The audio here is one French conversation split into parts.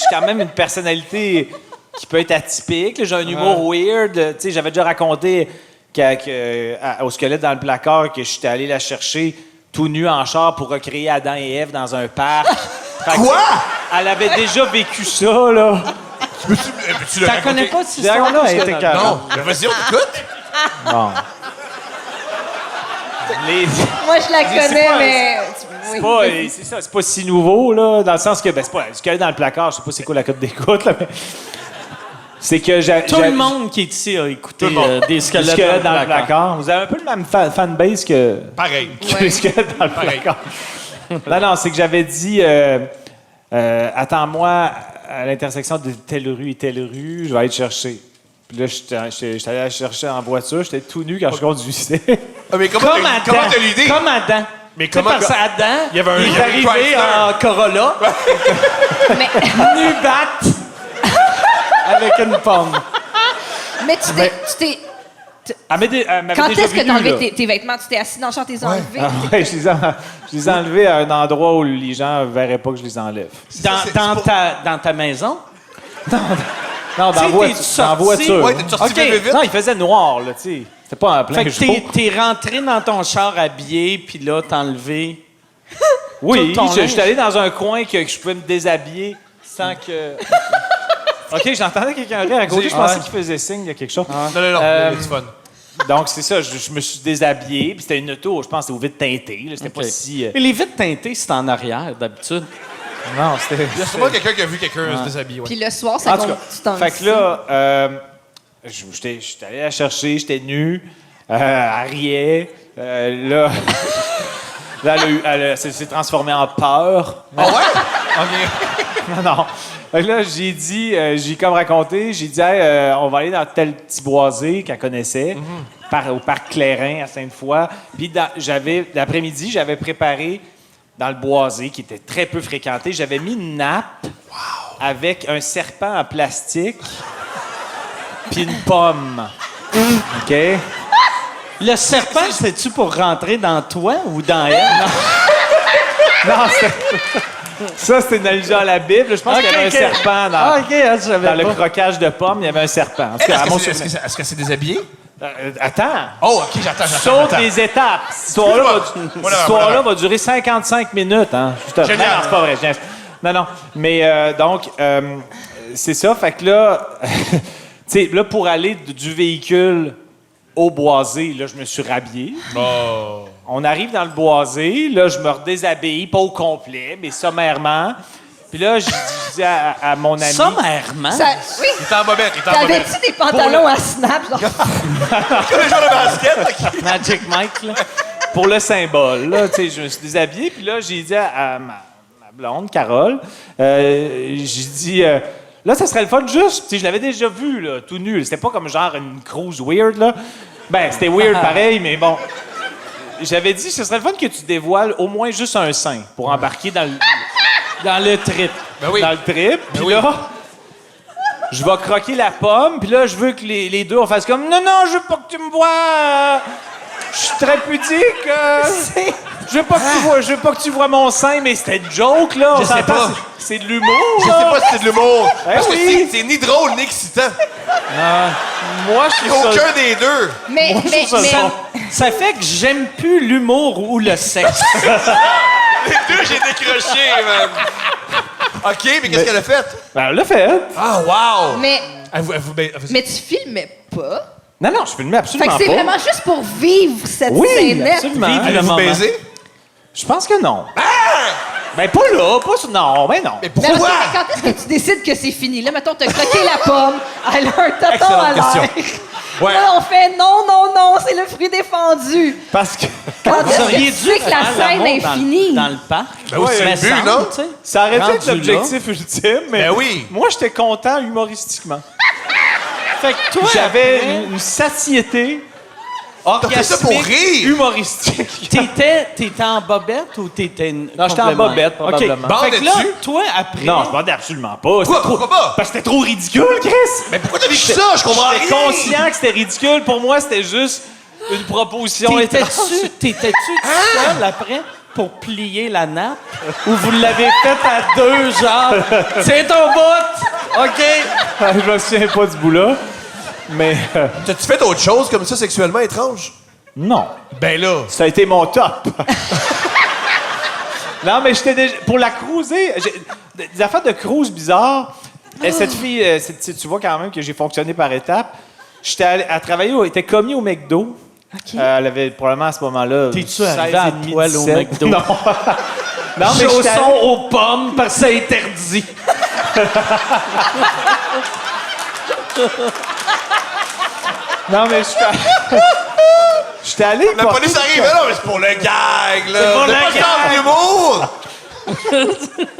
suis quand même une personnalité qui peut être atypique. Là. J'ai un humour weird. Tu sais, j'avais déjà raconté au squelette dans le placard que j'étais allé la chercher tout nu en char pour recréer Adam et Ève dans un parc. Quoi? Elle avait déjà vécu ça, là. Tu l'as T'en connais pas cette J'ai raconté histoire-là? elle était carrée. Non. Ben, vas-y, on t'écoute. Bon. Moi, je la connais, pas- mais... C'est pas, c'est ça, c'est pas si nouveau, là, dans le sens que, c'est pas, squelette dans le placard, je sais pas c'est quoi la cote d'écoute, là, mais... C'est que Tout le monde qui est ici a écouté des squelettes, squelettes dans le placard. Vous avez un peu le même fanbase que... Pareil. que les squelettes dans le placard. Non, c'est que j'avais dit... attends-moi à l'intersection de telle rue et telle rue, je vais aller te chercher. Puis là, j'étais allé la chercher en voiture, j'étais tout nu quand je conduisais. Ah, mais comment t'as l'idée? Comme Adam. Mais Tu sais, comment... parce qu'Adam, Il y avait un- il il y est avait un arrivé Chrysler. en Corolla, Mais, nu bat, avec une pomme. mais tu t'es... Elle m'avait Quand déjà est-ce que vu, t'as enlevé là. tes vêtements? Tu t'es assis dans le char, t'es enlevé? Ah ouais, je les ai enlevés à un endroit où les gens ne verraient pas que je les enlève. Dans ta maison? Non, Tu sais, t'es-tu dans sorti? voiture. Ouais, t'es sorti Ok. vite, vite. Non, il faisait noir, là, tu sais. C'était pas en plein Fait que jour. t'es rentré dans ton char habillé, puis là, t'as enlevé... Oui, tout ton je linge. suis allé dans un coin que je pouvais me déshabiller sans que... OK, j'entendais quelqu'un rire à côté. Je pensais qu'il faisait signe, il y a quelque chose. Non, c'est fun. Donc, c'est ça. Je me suis déshabillé. Puis c'était une auto, je pense, c'était au vide teinté. Là, c'était pas si... Mais les vitres teintées, c'est en arrière, d'habitude. Non, c'était... Il y a sûrement quelqu'un qui a vu quelqu'un se déshabiller. Ouais. Puis le soir, ça En tout compte. cas, Tu t'en fait que là, j'étais allé la chercher, j'étais nu, elle riait, là, là, elle s'est transformée en peur. Ah ouais? OK. Non. Fait que là, j'ai dit, j'ai comme raconté, j'ai dit, hey, on va aller dans tel petit boisé qu'elle connaissait, au parc Clairin à Sainte-Foy. Puis l'après-midi, j'avais préparé dans le boisé, qui était très peu fréquenté, j'avais mis une nappe avec un serpent en plastique puis une pomme. OK? Le serpent, c'est-tu pour rentrer dans toi ou dans elle? Non, ça, c'était une allusion à la Bible. Je pense qu'il y avait un serpent dans, OK, je savais dans le pas. croquage de pomme. Il y avait un serpent. En tout cas, à mon souvenir. Est-ce qu'elle s'est déshabillée? Attends. Oh, OK, j'attends. Saute les étapes. Cette histoire-là Voilà, va durer 55 minutes. Hein? Génial. Non, c'est pas vrai. Non. Mais donc, c'est ça. Fait que là, tu sais, là, pour aller du véhicule au boisé, là, je me suis rhabillé. Oh. On arrive dans le boisé. Là, je me redéshabille, pas au complet, mais sommairement. Puis là, je dis à mon ami... Sommairement? Oui. Il est en bobette, il est en bobette. T'avais-tu des pantalons à snap? Genre, Comme les joueurs de basket. là, qui- Magic Mike, là. Pour le symbole, là, tu sais, je me suis déshabillé, puis là, j'ai dit à ma blonde, Carole, j'ai dit, là, ça serait le fun juste, tu sais, je l'avais déjà vu, là, tout nu, c'était pas comme genre une cruise weird, là. Ben, c'était weird pareil, mais bon. J'avais dit, ce serait le fun que tu dévoiles au moins juste un sein pour embarquer dans le trip. Ben oui. Dans le trip, puis oui. là... Je vais croquer la pomme, puis là, je veux que les deux, on fasse comme « Non, je veux pas que tu me vois! Je suis très pudique! Je veux pas que tu vois mon sein, mais c'était une joke, là! On Je sais s'entend, pas. C'est de l'humour, Je sais là. pas si c'est de l'humour. Parce que oui. c'est ni drôle ni excitant. Moi, je Il trouve ça... aucun des deux. mais, Ça fait que j'aime plus l'humour ou le sexe. Les deux, j'ai décroché, man. OK, mais qu'est-ce qu'elle a fait? Ben, elle l'a fait. Ah, wow! mais, Ben, mais tu filmais pas. Non, je filmais Fait absolument que c'est pas. vraiment juste pour vivre cette Oui, scène absolument. Vive le Avez-vous moment. baisé? Je pense que non. Ben, pas là, pas sur... Non, ben non. Mais Mais pourquoi? ok, mais quand est-ce que tu décides que c'est fini? Là, mettons, t'as croqué la pomme, elle a un tonton à Excellente l'air. question. Ouais. Là, on fait non, c'est le fruit défendu. Parce que... Quand Vous est-ce auriez que dû tu sais que la faire scène l'amour est finie? dans le parc. Ben oui, c'est Mais le but, semble, non? tu sais. Ça aurait dû être Rendu là. l'objectif ultime, mais Ben oui. moi, j'étais content humoristiquement. Fait que toi, J'avais après, une satiété T'as fait ça pour orgasmique, rire. humoristique. t'étais en bobette ou t'étais... Non, j'étais en complètement? bobette, probablement. Bon. Fait que là, Bandais-tu? toi, après... Non, je bandais absolument pas. Quoi? C'était trop- Pourquoi pas? Parce que c'était trop ridicule, Chris. Mais pourquoi t'as vécu ça? Je comprends rien. J'étais conscient que c'était ridicule. Pour moi, c'était juste une proposition étrange. T'étais-tu tout seul après? pour plier la nappe ou vous l'avez fait à deux, genre, tiens ton bout, OK? Je me souviens pas du bout-là. Mais T'as-tu fait d'autres choses comme ça sexuellement étranges? non. Ben là. Ça a été mon top. Non, mais j'étais déjà... Pour la cruiser, des affaires de cruise bizarres. Cette fille, tu vois quand même que j'ai fonctionné par étapes. J'étais allé à travailler, elle était commis au McDo. Elle avait probablement à ce moment-là. T'es-tu arrivé à 16 et poil au 17? McDo? Non. Non, mais j'étais Chaussons aux pommes parce que c'est interdit. Non, mais j'étais allé. La porter police une arrive, mais non, mais c'est pour le gag, là. C'est pour On a le pas gag. tant d'humour!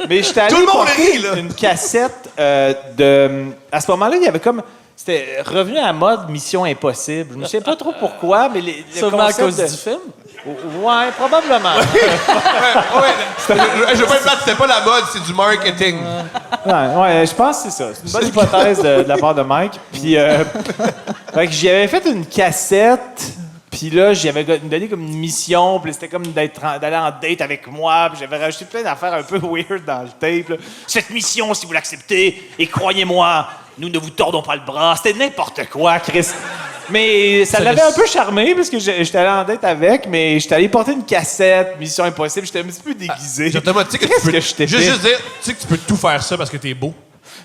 Mais j'étais allé Tout le monde porter rit, là. une cassette de... À ce moment-là, il y avait comme... C'était revenu à la mode Mission Impossible. Je ne sais pas trop pourquoi, mais le Sûrement à concept cause de- du film. Ouais, probablement. Je veux pas être plate, c'était pas la mode, c'est du marketing. Ouais, je pense que c'est ça. C'est une bonne hypothèse de la part de Mike. Puis, fait que j'y avais fait une cassette. Puis là, j'y avais donné comme une mission. Puis c'était comme d'aller en date avec moi. Puis j'avais rajouté plein d'affaires un peu weird dans le tape. Là. Cette mission, si vous l'acceptez, et croyez-moi, nous ne vous tordons pas le bras. C'était n'importe quoi, Chris. Mais ça l'avait un peu charmé parce que j'étais allé en date avec, mais j'étais allé porter une cassette, Mission Impossible. J'étais un petit peu déguisé. Je te dis que tu Qu'est-ce peux... que je t'ai fait? Juste dire, tu sais que tu peux tout faire ça parce que t'es beau.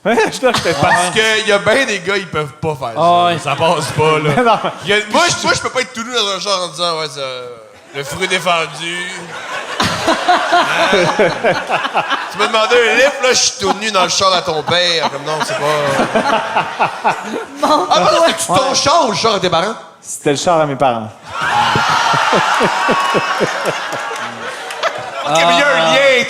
Ouais, j'étais pas. Parce qu'il y a bien des gars, ils peuvent pas faire ça. Ah ouais. Ça passe pas, là. Non. Moi, je peux pas être tout nu dans un char en disant, ouais, ça, le fruit défendu. Hein? Tu m'as demandé un lift, là, je suis tout nu dans le char à ton père. Comme non, c'est pas. Ah, non, c'était-tu ton char ou le char à tes parents? C'était le char à mes parents. Ok, mais il y a un lien.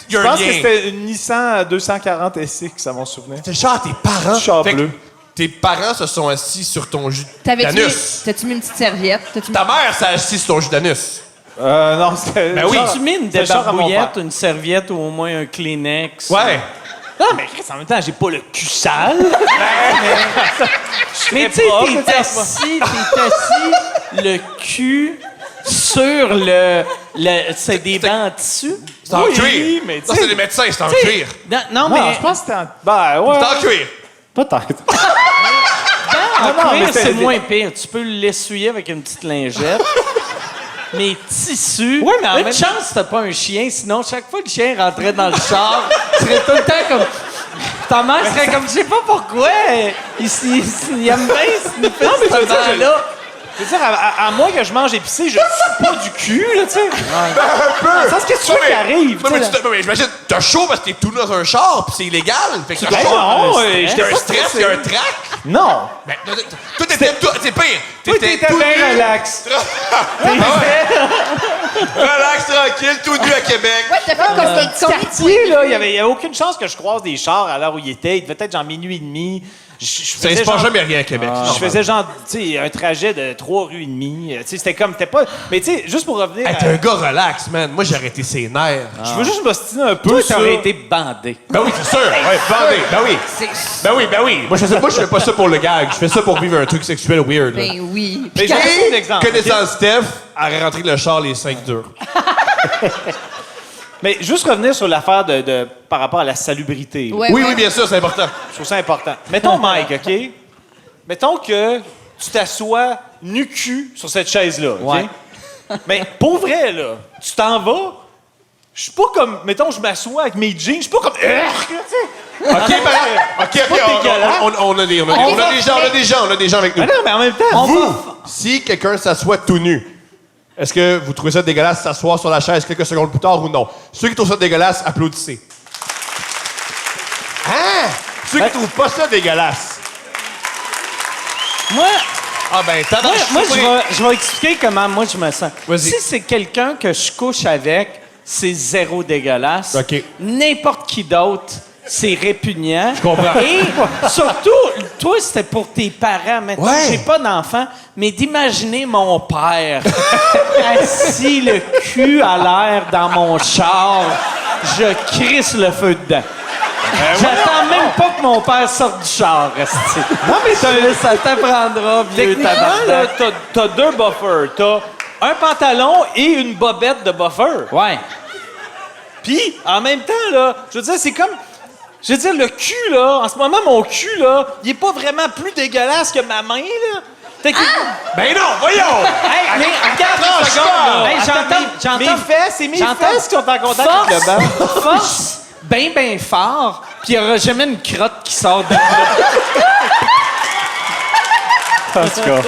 Il y a Je un pense que lien. c'était une Nissan 240 SX, à mon souvenir. C'est le char à tes parents. Char Fait que bleu. Tes parents se sont assis sur ton jus T'avais-tu mis, d'anus. t'as-tu mis une petite serviette? T'as-tu mis- Ta mère s'est assise sur ton jus d'anus. Non, c'était. Ben oui. Tu mets une c'était le char à mon débarbouillette, père. une serviette ou au moins un Kleenex. Ouais. Non, mais Chris, en même temps, j'ai pas le cul sale. Mais tu sais, t'es assis, le cul sur c'est des bancs en tissu. C'est en Oui, cuir. mais tu Ça, sais- c'est les médecins, c'est en Tu sais, cuir. Non, Non, mais je pense que c'était en. Ben, ouais. C'est en cuir. Peut-être. en non, cuir, mais c'est c'est- moins pire. Tu peux l'essuyer avec une petite lingette. Mais tissu, Ouais, mais en une même- chance c'était pas un chien, sinon chaque fois que le chien rentrait dans le char, tu serais tout le temps comme... Ta mère serait comme, je sais pas pourquoi, il aime bien sniffer mais ça veut ce dire que- là. Je veux dire, à moins que je mange épicé, je suis pas du cul, là, tu sais. Un peu. Ça, qu'est-ce que tu veux qui arrive? Non, tu mais, sais, mais j'imagine, t'as chaud parce que t'es tout nu dans un char, puis c'est illégal. Fait que t'as Ben chaud. non, Il y j'étais a un pas stress, il y a un trac. Non. Ben, toi, t'étais tout. C'est pire. Toi, t'étais tout bien nu. relax. Relax, tranquille, tout nu à Québec. Ouais, t'as fait comme des petits Quartier, là, il y avait aucune chance que je croise des chars à l'heure où il était. Il devait être genre minuit et demi. Je Ça faisais se passe genre- jamais rien à Québec. Je faisais genre, tu sais, un trajet de 3 rues et demie. Tu sais, c'était comme, t'es pas... Mais tu sais, juste pour revenir Hey, à- t'es un gars relax, man. Moi, j'ai arrêté ses nerfs. Je veux juste m'ostiner un peu Toi, sur... t'aurais été bandé. Ben oui, c'est sûr. Ouais, bandé. Ben oui. Ben oui, ben oui. Moi, je fais pas ça pour le gag. Je fais ça pour vivre un truc sexuel weird. là. Ben oui. Mais j'ai un exemple. Connaissant Steph, elle aurait rentré le char les 5 durs. Mais juste revenir sur l'affaire par rapport à la salubrité. là. Ouais, Oui, ouais. oui, bien sûr, c'est important. Je trouve ça important. Mettons Mike, OK? Mettons que tu t'assois nu-cul sur cette chaise-là, OK? Ouais. Mais pour vrai, là, tu t'en vas, je suis pas comme... Mettons, je m'assois avec mes jeans, je suis pas comme... tu sais. OK, ben, OK, dégueulasse. on a des gens avec nous. Mais non, mais en même temps, Vous, si quelqu'un s'assoit tout nu, est-ce que vous trouvez ça dégueulasse s'asseoir sur la chaise quelques secondes plus tard ou non? Ceux qui trouvent ça dégueulasse, applaudissez. Hein? Ceux qui trouvent pas ça dégueulasse. Moi, Ah ben, t'as moi, je vais expliquer comment moi je me sens. Vas-y. Si c'est quelqu'un que je couche avec, c'est zéro dégueulasse. OK. N'importe qui d'autre, c'est répugnant. Je comprends. Et surtout, toi, c'était pour tes parents. Maintenant, Ouais. j'ai pas d'enfant, mais d'imaginer mon père assis le cul à l'air dans mon char, je crisse le feu dedans. J'attends même pas que mon père sorte du char, esti. Non, mais ça t'apprendra, vieux techniquement, là, tabarnak. t'as 2 buffers. T'as un pantalon et une bobette de buffer. Ouais. Puis, en même temps, là, je veux dire, c'est comme... Je veux dire, le cul, là, en ce moment, mon cul, là, il est pas vraiment plus dégueulasse que ma main, là. Ben non, voyons! Hey, mais regarde une seconde, là. Hey, j'entends... Mes fesses, c'est mes fesses qui sont en contact Force, avec le banc. force, ben fort, puis il y aura jamais une crotte qui sort de là. En tout cas.